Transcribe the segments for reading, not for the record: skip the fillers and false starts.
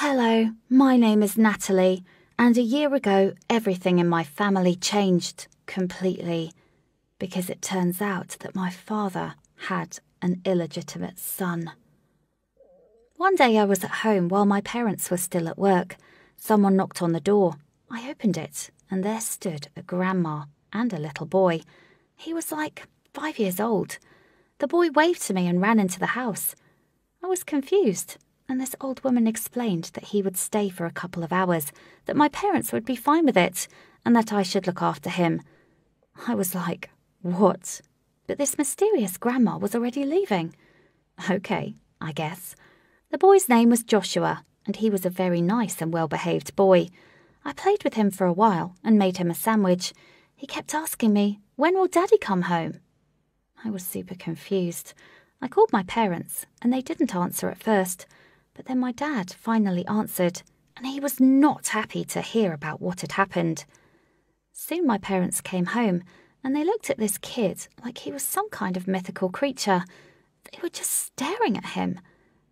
Hello, my name is Natalie, and a year ago everything in my family changed completely because it turns out that my father had an illegitimate son. One day I was at home while my parents were still at work. Someone knocked on the door. I opened it, and there stood a grandma and a little boy. He was like 5 years old. The boy waved to me and ran into the house. I was confused, and this old woman explained that he would stay for a couple of hours, that my parents would be fine with it, and that I should look after him. I was like, what? But this mysterious grandma was already leaving. Okay, I guess. The boy's name was Joshua, and he was a very nice and well-behaved boy. I played with him for a while and made him a sandwich. He kept asking me, when will Daddy come home? I was super confused. I called my parents, and they didn't answer at first. But then my dad finally answered, and he was not happy to hear about what had happened. Soon my parents came home, and they looked at this kid like he was some kind of mythical creature. They were just staring at him.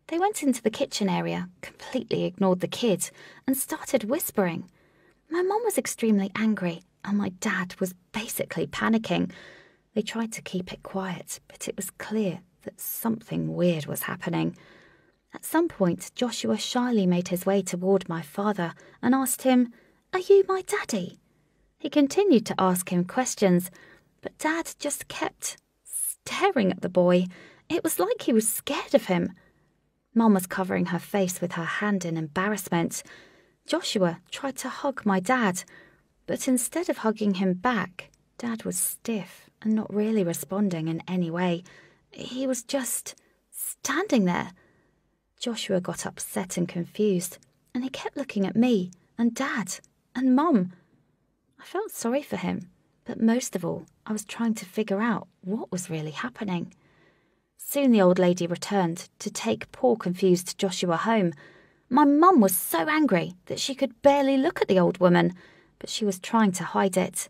They went into the kitchen area, completely ignored the kid, and started whispering. My mum was extremely angry, and my dad was basically panicking. They tried to keep it quiet, but it was clear that something weird was happening. At some point, Joshua shyly made his way toward my father and asked him, "Are you my daddy?" He continued to ask him questions, but Dad just kept staring at the boy. It was like he was scared of him. Mum was covering her face with her hand in embarrassment. Joshua tried to hug my dad, but instead of hugging him back, Dad was stiff and not really responding in any way. He was just standing there. Joshua got upset and confused, and he kept looking at me and Dad and Mum. I felt sorry for him, but most of all, I was trying to figure out what was really happening. Soon the old lady returned to take poor confused Joshua home. My mum was so angry that she could barely look at the old woman, but she was trying to hide it.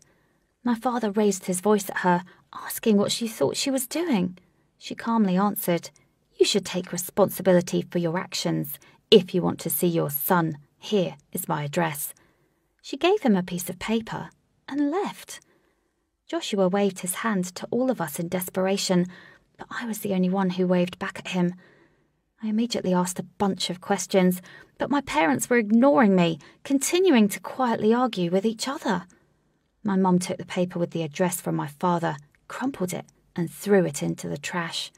My father raised his voice at her, asking what she thought she was doing. She calmly answered, "You should take responsibility for your actions. If you want to see your son, here is my address." She gave him a piece of paper and left. Joshua waved his hand to all of us in desperation, but I was the only one who waved back at him. I immediately asked a bunch of questions, but my parents were ignoring me, continuing to quietly argue with each other. My mum took the paper with the address from my father, crumpled it, and threw it into the trash.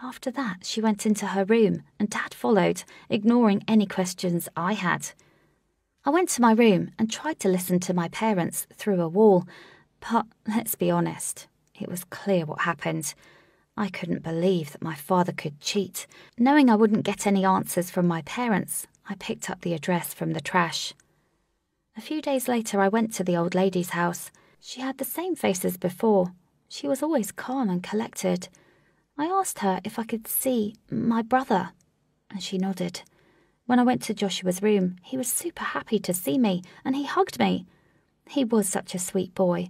After that, she went into her room, and Dad followed, ignoring any questions I had. I went to my room and tried to listen to my parents through a wall, but let's be honest, it was clear what happened. I couldn't believe that my father could cheat. Knowing I wouldn't get any answers from my parents, I picked up the address from the trash. A few days later, I went to the old lady's house. She had the same face as before. She was always calm and collected. I asked her if I could see my brother, and she nodded. When I went to Joshua's room, he was super happy to see me, and he hugged me. He was such a sweet boy.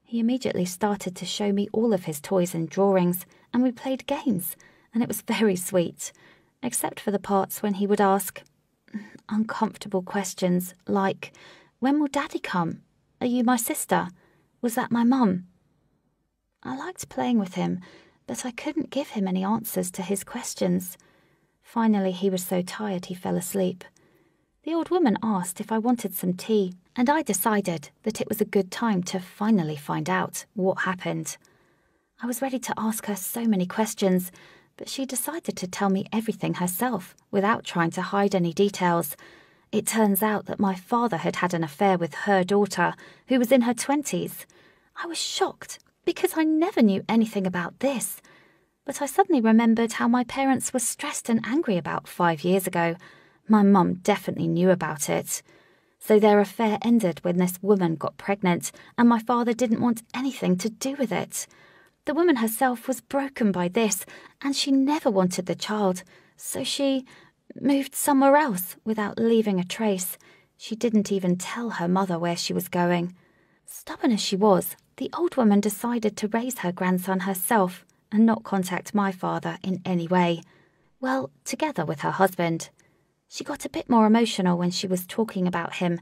He immediately started to show me all of his toys and drawings, and we played games, and it was very sweet, except for the parts when he would ask uncomfortable questions like, "When will Daddy come? Are you my sister? Was that my mum?" I liked playing with him, but I couldn't give him any answers to his questions. Finally, he was so tired he fell asleep. The old woman asked if I wanted some tea, and I decided that it was a good time to finally find out what happened. I was ready to ask her so many questions, but she decided to tell me everything herself without trying to hide any details. It turns out that my father had had an affair with her daughter, who was in her 20s. I was shocked because I never knew anything about this. But I suddenly remembered how my parents were stressed and angry about 5 years ago. My mum definitely knew about it. So their affair ended when this woman got pregnant, and my father didn't want anything to do with it. The woman herself was broken by this, and she never wanted the child, so she moved somewhere else without leaving a trace. She didn't even tell her mother where she was going. Stubborn as she was, the old woman decided to raise her grandson herself and not contact my father in any way. Well, together with her husband. She got a bit more emotional when she was talking about him.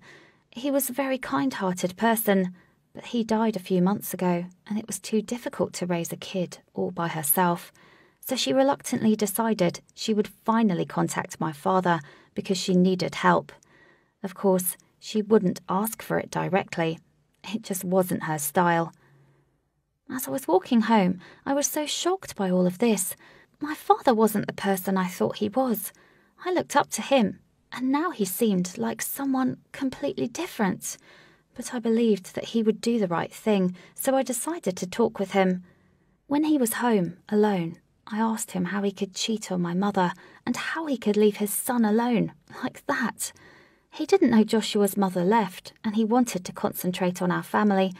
He was a very kind-hearted person, but he died a few months ago, and it was too difficult to raise a kid all by herself. So she reluctantly decided she would finally contact my father because she needed help. Of course, she wouldn't ask for it directly. It just wasn't her style. As I was walking home, I was so shocked by all of this. My father wasn't the person I thought he was. I looked up to him, and now he seemed like someone completely different. But I believed that he would do the right thing, so I decided to talk with him. When he was home, alone, I asked him how he could cheat on my mother and how he could leave his son alone, like that. He didn't know Joshua's mother left, and he wanted to concentrate on our family,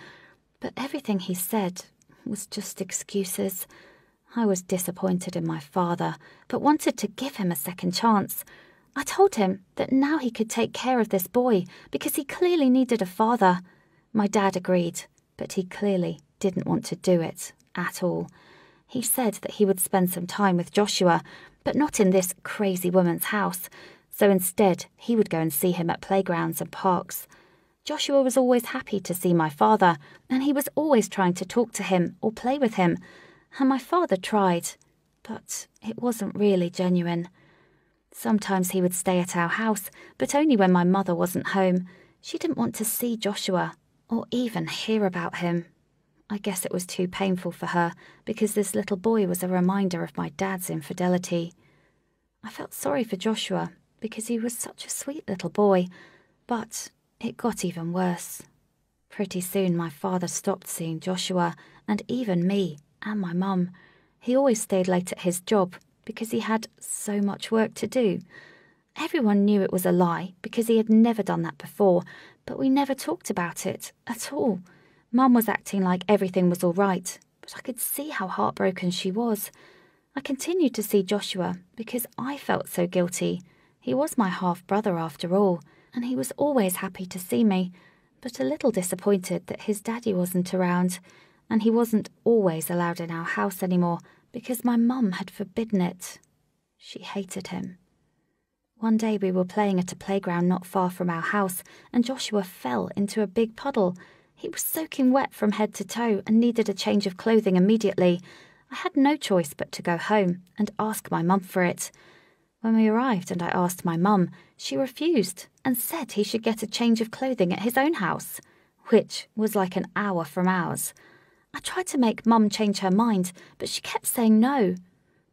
but everything he said was just excuses. I was disappointed in my father, but wanted to give him a second chance. I told him that now he could take care of this boy because he clearly needed a father. My dad agreed, but he clearly didn't want to do it at all. He said that he would spend some time with Joshua, but not in this crazy woman's house, so instead he would go and see him at playgrounds and parks. Joshua was always happy to see my father, and he was always trying to talk to him or play with him. And my father tried, but it wasn't really genuine. Sometimes he would stay at our house, but only when my mother wasn't home. She didn't want to see Joshua or even hear about him. I guess it was too painful for her because this little boy was a reminder of my dad's infidelity. I felt sorry for Joshua because he was such a sweet little boy, but it got even worse. Pretty soon my father stopped seeing Joshua and even me and my mum. He always stayed late at his job because he had so much work to do. Everyone knew it was a lie because he had never done that before, but we never talked about it at all. Mum was acting like everything was all right, but I could see how heartbroken she was. I continued to see Joshua because I felt so guilty. He was my half-brother after all, and he was always happy to see me, but a little disappointed that his daddy wasn't around, and he wasn't always allowed in our house anymore because my mum had forbidden it. She hated him. One day we were playing at a playground not far from our house, and Joshua fell into a big puddle. He was soaking wet from head to toe and needed a change of clothing immediately. I had no choice but to go home and ask my mum for it. When we arrived and I asked my mum, she refused and said he should get a change of clothing at his own house, which was like an hour from ours. I tried to make Mum change her mind, but she kept saying no.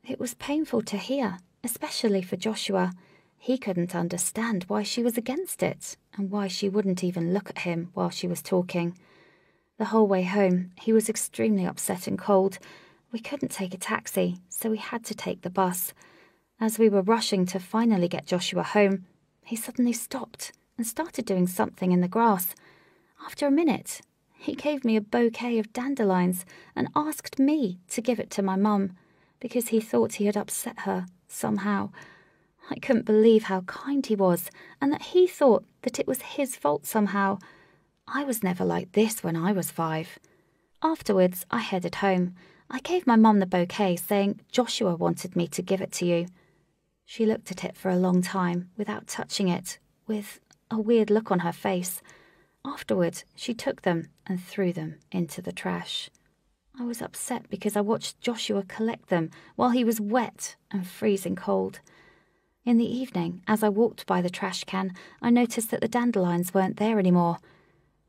It was painful to hear, especially for Joshua. He couldn't understand why she was against it and why she wouldn't even look at him while she was talking. The whole way home, he was extremely upset and cold. We couldn't take a taxi, so we had to take the bus. As we were rushing to finally get Joshua home, he suddenly stopped and started doing something in the grass. After a minute, he gave me a bouquet of dandelions and asked me to give it to my mum because he thought he had upset her somehow. I couldn't believe how kind he was and that he thought that it was his fault somehow. I was never like this when I was 5. Afterwards, I headed home. I gave my mum the bouquet, saying Joshua wanted me to give it to you. She looked at it for a long time without touching it, with a weird look on her face. Afterward, she took them and threw them into the trash. I was upset because I watched Joshua collect them while he was wet and freezing cold. In the evening, as I walked by the trash can, I noticed that the dandelions weren't there anymore.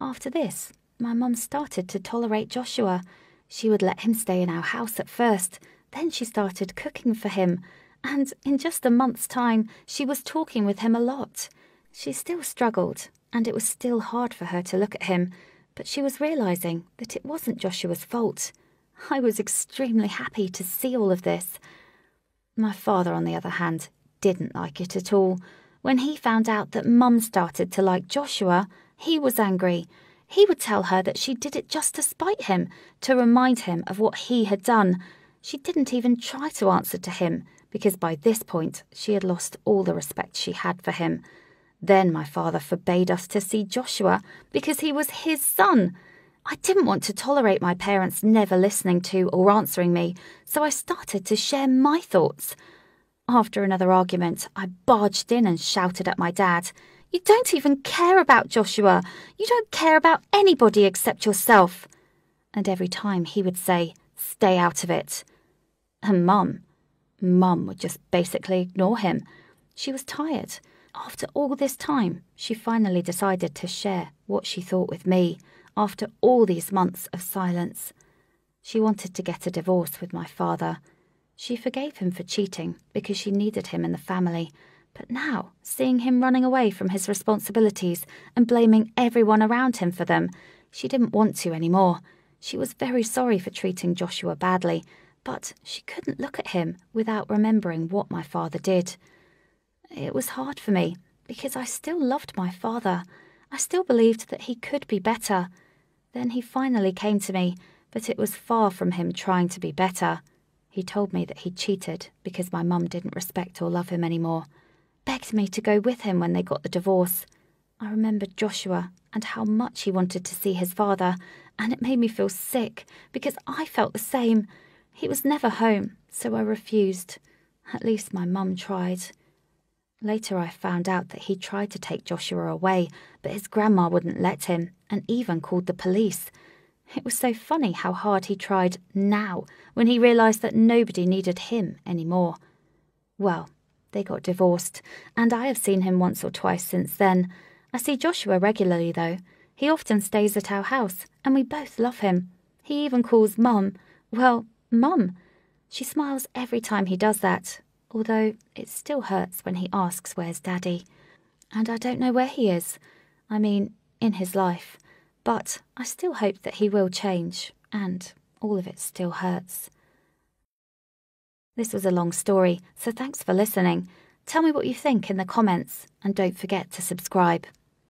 After this, my mum started to tolerate Joshua. She would let him stay in our house at first, then she started cooking for him, and in just a month's time, she was talking with him a lot. She still struggled, and it was still hard for her to look at him, but she was realising that it wasn't Joshua's fault. I was extremely happy to see all of this. My father, on the other hand, didn't like it at all. When he found out that Mum started to like Joshua, he was angry. He would tell her that she did it just to spite him, to remind him of what he had done. She didn't even try to answer to him, because by this point she had lost all the respect she had for him. Then my father forbade us to see Joshua because he was his son. I didn't want to tolerate my parents never listening to or answering me, so I started to share my thoughts. After another argument, I barged in and shouted at my dad, "You don't even care about Joshua. You don't care about anybody except yourself." And every time he would say, "Stay out of it." And Mum would just basically ignore him. She was tired. After all this time, she finally decided to share what she thought with me after all these months of silence. She wanted to get a divorce with my father. She forgave him for cheating because she needed him in the family. But now, seeing him running away from his responsibilities and blaming everyone around him for them, she didn't want to anymore. She was very sorry for treating Joshua badly, but she couldn't look at him without remembering what my father did. It was hard for me because I still loved my father. I still believed that he could be better. Then he finally came to me, but it was far from him trying to be better. He told me that he cheated because my mum didn't respect or love him anymore. Begged me to go with him when they got the divorce. I remembered Joshua and how much he wanted to see his father, and it made me feel sick because I felt the same. He was never home, so I refused. At least my mum tried. Later I found out that he tried to take Joshua away, but his grandma wouldn't let him, and even called the police. It was so funny how hard he tried now, when he realised that nobody needed him anymore. Well, they got divorced, and I have seen him once or twice since then. I see Joshua regularly, though. He often stays at our house, and we both love him. He even calls Mum, Mum. She smiles every time he does that, although it still hurts when he asks where's Daddy. And I don't know where he is. I mean, in his life. But I still hope that he will change, and all of it still hurts. This was a long story, so thanks for listening. Tell me what you think in the comments, and don't forget to subscribe.